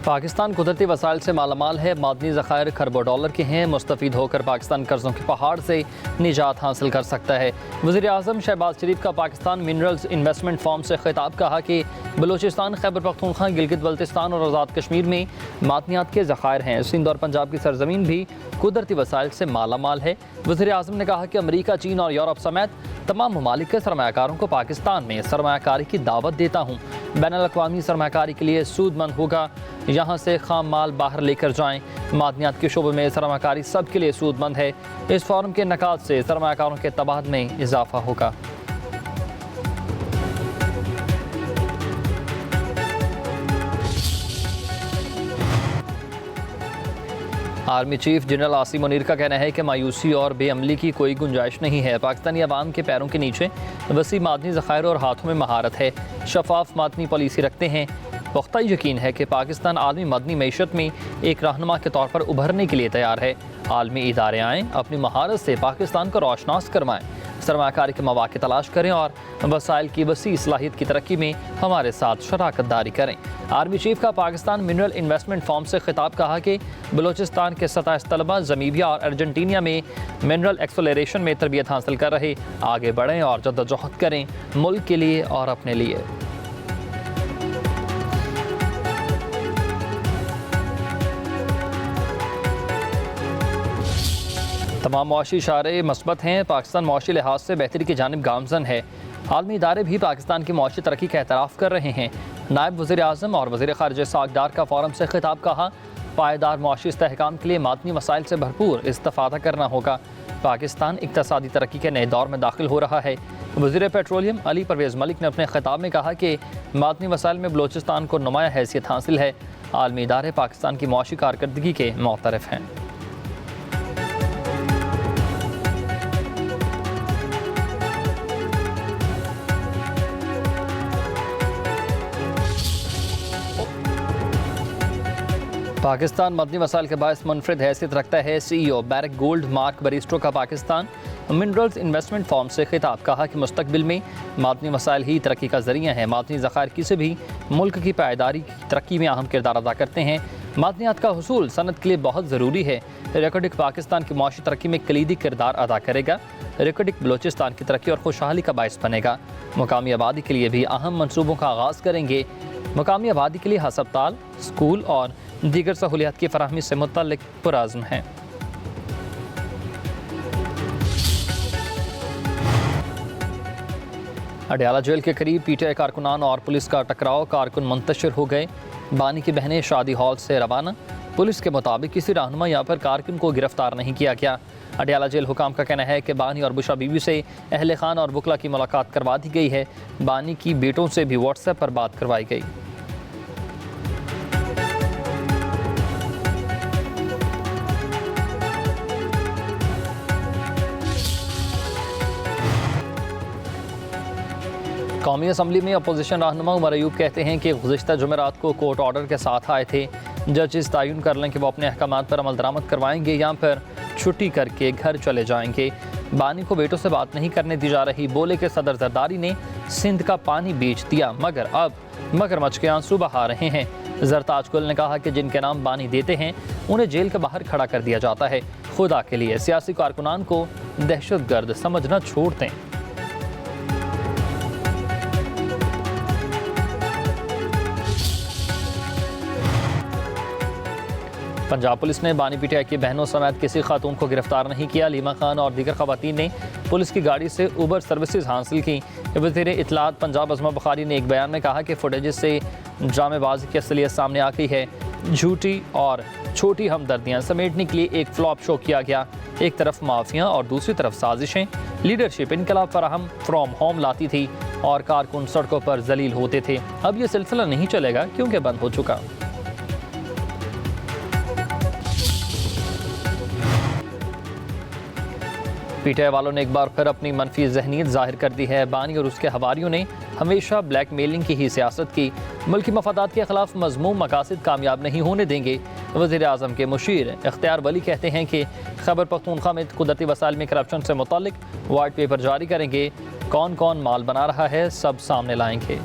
पाकिस्तान कुदरती वसाइल से मालामाल है। मादनी ज़खायर खरबों डॉलर के हैं। मुस्तफ़ीद होकर पाकिस्तान कर्ज़ों के पहाड़ से निजात हासिल कर सकता है। वज़ीर आज़म शहबाज शरीफ का पाकिस्तान मिनरल्स इन्वेस्टमेंट फॉर्म से खिताब। कहा कि बलूचिस्तान, खैबर पख्तूनख्वा, गिलगित बल्तिस्तान और आज़ाद कश्मीर में मादनियात के ज़खायर हैं। सिंध और पंजाब की सरजमीन भी कुदरती वसाइल से मालामाल है। वज़ीर आज़म ने कहा कि अमरीका, चीन और यूरोप समेत तमाम ममालिक के सरमायाकारों को पाकिस्तान में सरमायाकारी की दावत देता हूँ। बैनुल-अक़वामी सरमायाकारी के लिए सूदमंद होगा। यहाँ से खाम माल बाहर लेकर जाएँ। मादनियात के शोबे में सरमायाकारी सब के लिए सूदमंद है। इस फोरम के इनेकाद से सरमायाकारों के तबादले में इजाफा होगा। Army chief general Asim Munir का कहना है कि मायूसी और बेअमली की कोई गुंजाइश नहीं है। पाकिस्तानी अवाम के पैरों के नीचे वसी मादनी ज़खायर और हाथों में महारत है। शफाफ मादनी पॉलिसी रखते हैं। पुख्ता यकीन है कि पाकिस्तान आलमी मदनी मईशत में एक रहनुमा के तौर पर उभरने के लिए तैयार है। आलमी इदारे आएँ, अपनी महारत से पाकिस्तान को रोशनास करवाएँ, सरमायाकारी के मौके तलाश करें और वसाइल की वसी सलाहियत की तरक्की में हमारे साथ शराकत दारी करें। आर्मी चीफ का पाकिस्तान मिनरल इन्वेस्टमेंट फॉर्म से खिताब। कहा कि बलूचिस्तान के 27 तलबा ज़मीबिया और अर्जेंटीनिया में मिनरल एक्सप्लोरेशन में तरबियत हासिल कर रहे आगे बढ़ें और जद्दोजहद करें मुल्क के लिए और अपने लिए। तमाम मुआशी इशारे मस्बत हैं। पाकिस्तान मुआशी लिहाज से बेहतरी की जानिब गामजन है। आलमी इदारे भी पाकिस्तान की मुआशी तरक्की का एतराफ़ कर रहे हैं। नायब वज़ीर आज़म और वज़ीर ख़ारिजा साक डार का फ़ोरम से खिताब। कहा पायदार मुआशी इस्तेहकाम के लिए मादनी वसाइल से भरपूर इस्तेफ़ादा करना होगा। पाकिस्तान इक़्तिसादी तरक्की के नए दौर में दाखिल हो रहा है। वज़ीर पेट्रोलियम अली परवेज़ मलिक ने अपने खिताब में कहा कि मादनी वसाइल में बलूचिस्तान को नुमाया हैसियत हासिल है। आलमी इदारे पाकिस्तान की मुआशी कारकर्दगी के मुअतरफ़ हैं। पाकिस्तान मदनी वसाइल के बायस मुनफरिद हैसियत रखता है। CEO barrack gold mark Bairstow का पाकिस्तान मिनरल्स इन्वेस्टमेंट फॉर्म से खिताब। कहा कि मुस्तकबिल में मादनी वसाइल ही तरक्की का ज़रिया है। मादनी ज़खायर किसी भी मुल्क की पायदारी की तरक्की में अहम किरदार अदा करते हैं। मादनियात का हुसूल सनत के लिए बहुत ज़रूरी है। रेकॉर्डिक पाकिस्तान की मुआशी तरक्की में कलीदी किरदार अदा करेगा। रेकॉर्डिक बलूचिस्तान की तरक्की और खुशहाली का बायस बनेगा। मुकामी आबादी के लिए भी अहम मनसूबों का आगाज़ करेंगे। मुकामी आबादी के लिए हस्पताल, स्कूल और दीगर सहूलियात की फराहमी से मुतल्लिक पुरज़्म हैं। अडयाला जेल के करीब PTI कारकुनान और पुलिस का टकराव। कारकुन मुंतशिर हो गए। बानी की बहनें शादी हॉल से रवाना। पुलिस के मुताबिक किसी रहनुमा या पर कारकुन को गिरफ्तार नहीं किया गया। अडयाला जेल हुकाम का कहना है कि बानी और बुशा बीवी से अहले खान और बुकला की मुलाकात करवा दी गई है। बानी की बेटों से भी व्हाट्सएप पर बात करवाई गई। कौमी असम्बली में अपोजिशन रहनुमा उमर अयूब कहते हैं कि गुज़िश्ता जुमेरात को कोर्ट ऑर्डर के साथ आए थे। जजेस तयन कर लें कि वो अपने अहकामात पर अमल दरामद करवाएंगे या फिर छुट्टी करके घर चले जाएंगे। बानी को बेटों से बात नहीं करने दी जा रही। बोले कि सदर जरदारी ने सिंध का पानी बेच दिया, मगर अब मगरमच्छ के आंसू बहा रहे हैं। जरताज गुल ने कहा कि जिनके नाम बानी देते हैं उन्हें जेल के बाहर खड़ा कर दिया जाता है। खुदा के लिए सियासी कारकुनान को दहशतगर्द समझना छोड़ दें। पंजाब पुलिस ने बानी PTI की बहनों समेत किसी खातून को गिरफ्तार नहीं किया। लीमा खान और दीगर खवातीन ने पुलिस की गाड़ी से उबर सर्विसेज हासिल की। वज़ीर इत्तलात पंजाब अज़मा बुखारी ने एक बयान में कहा कि फुटेजेस से ड्रामेबाजी की असलियत सामने आ गई है। झूठी और छोटी हमदर्दियाँ समेटने के लिए एक फ्लॉप शो किया गया। एक तरफ माफिया और दूसरी तरफ साजिशें। लीडरशिप इनकलाब फराहम फ्रॉम होम लाती थी और कारकुन सड़कों पर जलील होते थे। अब ये सिलसिला नहीं चलेगा क्योंकि बंद हो चुका। PTI वालों ने एक बार फिर अपनी मनफी जहनीत जाहिर कर दी है। बानी और उसके हवारियों ने हमेशा ब्लैक मेलिंग की ही सियासत की। मुल्की मफादात के खिलाफ मज़मूम मकासद कामयाब नहीं होने देंगे। वज़ीर आज़म के मुशीर इख्तियार वली कहते हैं कि खैबर पख्तूनख्वा में कुदरती वसाइल में करप्शन से मुतालिक वाइट पेपर जारी करेंगे। कौन कौन माल बना रहा है सब सामने लाएंगे।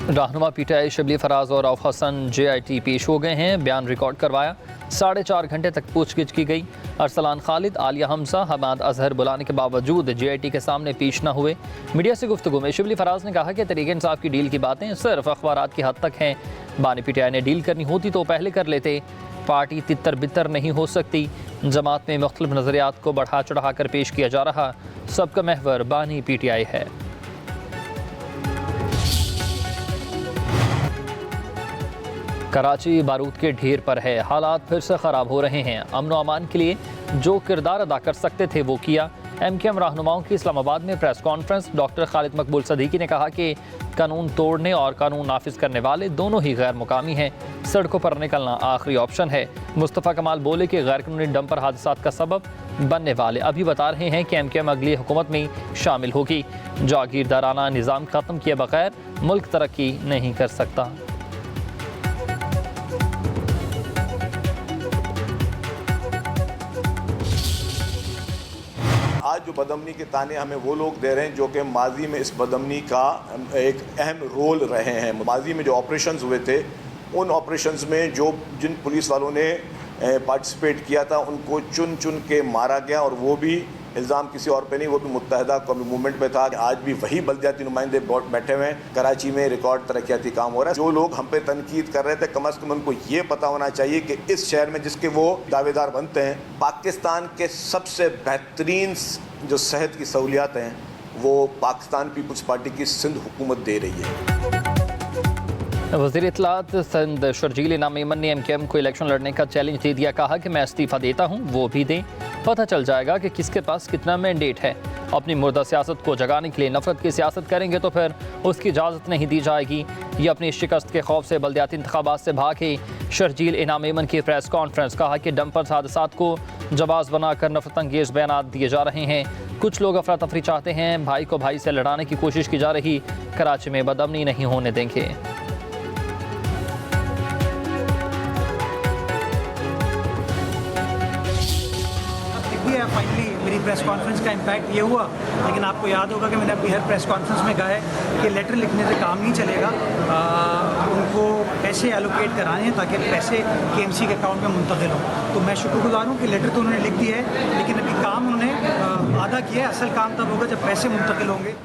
रहनुमा पीटीआई शिबली फराज और रऊफ हसन JIT पेश हो गए हैं। बयान रिकॉर्ड करवाया, 4.5 घंटे तक पूछगिछ की गई। अरसलान खालिद, आलिया हमजा, हमाद अजहर बुलाने के बावजूद JIT के सामने पेश न हुए। मीडिया से गुफ्तगू में शिबली फराज ने कहा कि तहरीक इंसाफ की डील की बातें सिर्फ अखबारात की हद तक हैं। बानी पीटीआई ने डील करनी होती तो पहले कर लेते। पार्टी तितर बितर नहीं हो सकती। जमात में मुख्तलिफ नज़रियात को बढ़ा चढ़ा कर पेश किया जा रहा। सबका महवर बानी पीटीआई है। कराची बारूद के ढेर पर है, हालात फिर से ख़राब हो रहे हैं। अमन व अमान के लिए जो किरदार अदा कर सकते थे वो किया। MKM रहनुमाओं की इस्लामाबाद में प्रेस कॉन्फ्रेंस। डॉक्टर खालिद मकबूल सदीकी ने कहा कि कानून तोड़ने और कानून नाफिज करने वाले दोनों ही गैर मुकामी हैं। सड़कों पर निकलना आखिरी ऑप्शन है। मुस्तफ़ा कमाल बोले कि गैर कानूनी डंपर हादसात का सबब बनने वाले अभी बता रहे हैं कि MKM अगली हुकूमत में शामिल होगी। जागीरदाराना निज़ाम ख़त्म किए बगैर मुल्क तरक्की नहीं कर सकता। आज जो बदअमनी के ताने हमें वो लोग दे रहे हैं जो कि माजी में इस बदअमनी का एक अहम रोल रहे हैं। माजी में जो ऑपरेशंस हुए थे, उन ऑपरेशंस में जिन पुलिस वालों ने पार्टिसिपेट किया था उनको चुन चुन के मारा गया, और वो भी इल्ज़ाम किसी और पे नहीं, वो भी मुत्तहदा कौमी मूवमेंट में था। आज भी वही बलदियाती नुमाइंदे बैठे हुए हैं। कराची में रिकॉर्ड तरक्याती काम हो रहा है। जो लोग हम पे तनकीद कर रहे थे, कम अज़ कम उनको ये पता होना चाहिए कि इस शहर में जिसके वो दावेदार बनते हैं, पाकिस्तान के सबसे बेहतरीन जो सेहत की सहूलियात हैं वो पाकिस्तान पीपल्स पार्टी की सिंध हुकूमत दे रही है। वज़ीर इत्तलात सिंध शर्जील इनाम मेमन ने MKM को इलेक्शन लड़ने का चैलेंज दे दिया। कहा कि मैं इस्तीफ़ा देता हूँ, वो भी दें, पता चल जाएगा कि किसके पास कितना मैंडेट है। अपनी मुर्दा सियासत को जगाने के लिए नफरत की सियासत करेंगे तो फिर उसकी इजाज़त नहीं दी जाएगी। ये अपनी शिकस्त के खौफ से बल्दियाती इंतखाबात से भागे। शर्जील इनाम मेमन की प्रेस कॉन्फ्रेंस। कहा कि डंपर्स हादसात को जवाज़ बनाकर नफरत अंगेज़ बयान दिए जा रहे हैं। कुछ लोग अफरा तफरी चाहते हैं, भाई को भाई से लड़ाने की कोशिश की जा रही। कराची में बदअमनी नहीं होने देंगे। फाइनली मेरी प्रेस कॉन्फ्रेंस का इम्पैक्ट ये हुआ, लेकिन आपको याद होगा कि मैंने अपनी हर प्रेस कॉन्फ्रेंस में कहा है कि लेटर लिखने से काम नहीं चलेगा। उनको पैसे एलोकेट कराने हैं ताकि पैसे KMC के अकाउंट में मुंतकिल हों। तो मैं शुक्रगुजार हूँ कि लेटर तो उन्होंने लिख दिया है, लेकिन अभी काम उन्होंने आधा किया है। असल काम तब होगा जब पैसे मुंतकिल होंगे।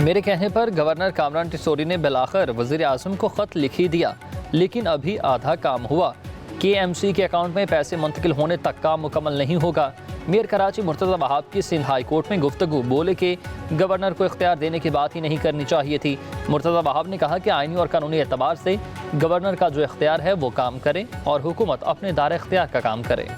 मेरे कहने पर गवर्नर कामरान टिसोरी ने बिलाखिर वज़ीर आज़म को ख़त लिख ही दिया, लेकिन अभी आधा काम हुआ। KMC के अकाउंट में पैसे मुंतकिल होने तक काम मुकम्मल नहीं होगा। मेयर कराची मुर्तज़ा वहाब की सिंध हाई कोर्ट में गुफ्तगू। बोले कि गवर्नर को इख्तियार देने की बात ही नहीं करनी चाहिए थी। मुर्तज़ा वहाब ने कहा कि आइनी और कानूनी एतबार से गवर्नर का जो इख्तियार है वो काम करे और हुकूमत अपने दायरे इख्तियार का काम करे।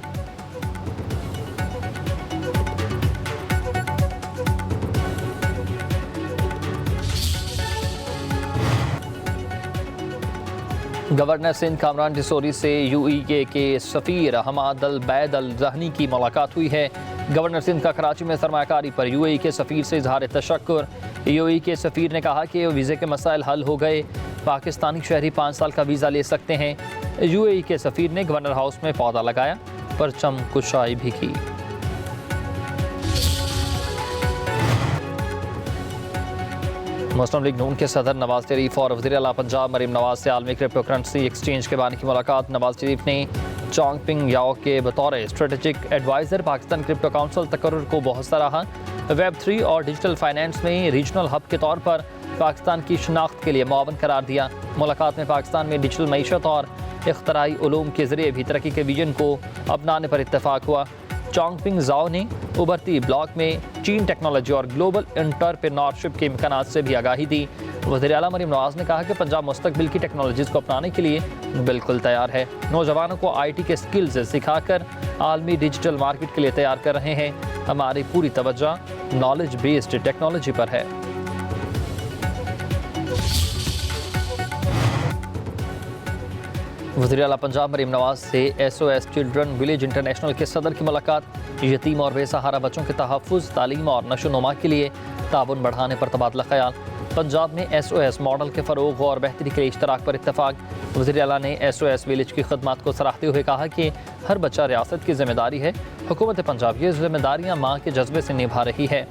गवर्नर सिंध कामरान टिसोरी से UEE के सफ़ीर हमाद अल बैद अल ज़हनी की मुलाकात हुई है। गवर्नर सिंध का कराची में सरमायाकारी पर UAE के सफ़ीर से इजहार तशक्कुर। UAE के सफ़ीर ने कहा कि वीज़े के मसाइल हल हो गए, पाकिस्तानी शहरी 5 साल का वीज़ा ले सकते हैं। UAE के सफ़ीर ने गवर्नर हाउस में पौधा लगाया, परचम कुशाई भी की। मुस्लिम लीग नून के सदर नवाज शरीफ और वज़ीर आला पंजाब मरीम नवाज से आलमी क्रिप्टो करेंसी एक्सचेंज के बानी की मुलाकात। नवाज शरीफ ने चोंगपिंग याओ के बतौर strategic adviser Pakistan crypto council तकर्रुर को बहुत सराहा। Web3 और डिजिटल फाइनेंस में रीजनल हब के तौर पर पाकिस्तान की शनाख्त के लिए मुआवन करार दिया। मुलाकात में पाकिस्तान में डिजिटल मईशत और इख्तराई उलूम के ज़रिए भी तरक्की के विजन को अपनाने पर इत्तेफाक हुआ। चोंगपिंग जाओ ने उभरती ब्लॉक में चीन टेक्नोलॉजी और ग्लोबल एंटरप्रेन्योरशिप के इम्कानात से भी आगाही दी। वज़ीर आला मरीम नवाज ने कहा कि पंजाब मुस्तकबिल की टेक्नोलॉजीज़ को अपनाने के लिए बिल्कुल तैयार है। नौजवानों को IT के स्किल्स सिखाकर आलमी डिजिटल मार्केट के लिए तैयार कर रहे हैं। हमारी पूरी तवज्जो नॉलेज बेस्ड टेक्नोलॉजी पर है। वज़ीर आला पंजाब मरीम नवाज से SOS चिल्ड्रन विलेज इंटरनेशनल के सदर की मुलाकात। यतीम और बेसहारा बच्चों के तहफ़्फ़ुज़, तालीम और नशोनुमा के लिए ताउन बढ़ाने पर तबादला ख्याल। पंजाब में SOS मॉडल के फ़रोग़ और बेहतरी के इश्तराक पर इत्तफ़ाक़। वज़ीर आला ने SOS विलेज की खदमात को सराहते हुए कहा कि हर बच्चा रियासत की ज़िम्मेदारी है। हुकूमत पंजाब ये ज़िम्मेदारियाँ माँ के जज्बे से निभा रही है।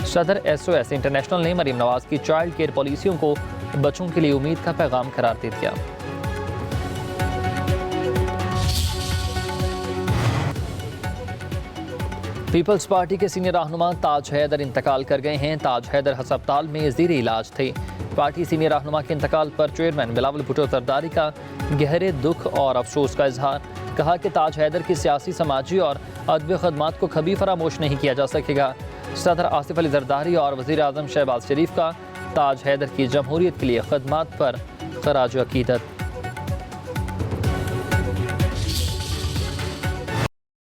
सदर SOS इंटरनेशनल ने मरीम नवाज की चाइल्ड केयर पॉलिसियों को बच्चों के लिए उम्मीद का पैगाम करार दे दिया। पीपल्स पार्टी के सीनियर रहनुमा ताज हैदर इंतकाल कर गए हैं। ताज हैदर अस्पताल में ज़ेरे इलाज थे। पार्टी सीनियर रहनुमा के इंतकाल पर चेयरमैन बिलावल भुट्टो जरदारी का गहरे दुख और अफसोस का इजहार। कहा कि ताज हैदर की सियासी, समाजी और अदबी खदमात को कभी फरामोश नहीं किया जा सकेगा। सदर आसिफ अली जरदारी और वज़ीर आज़म शहबाज शरीफ का ताज हैदर की जमहूरियत के लिए खदमात पर खराज अकीदत।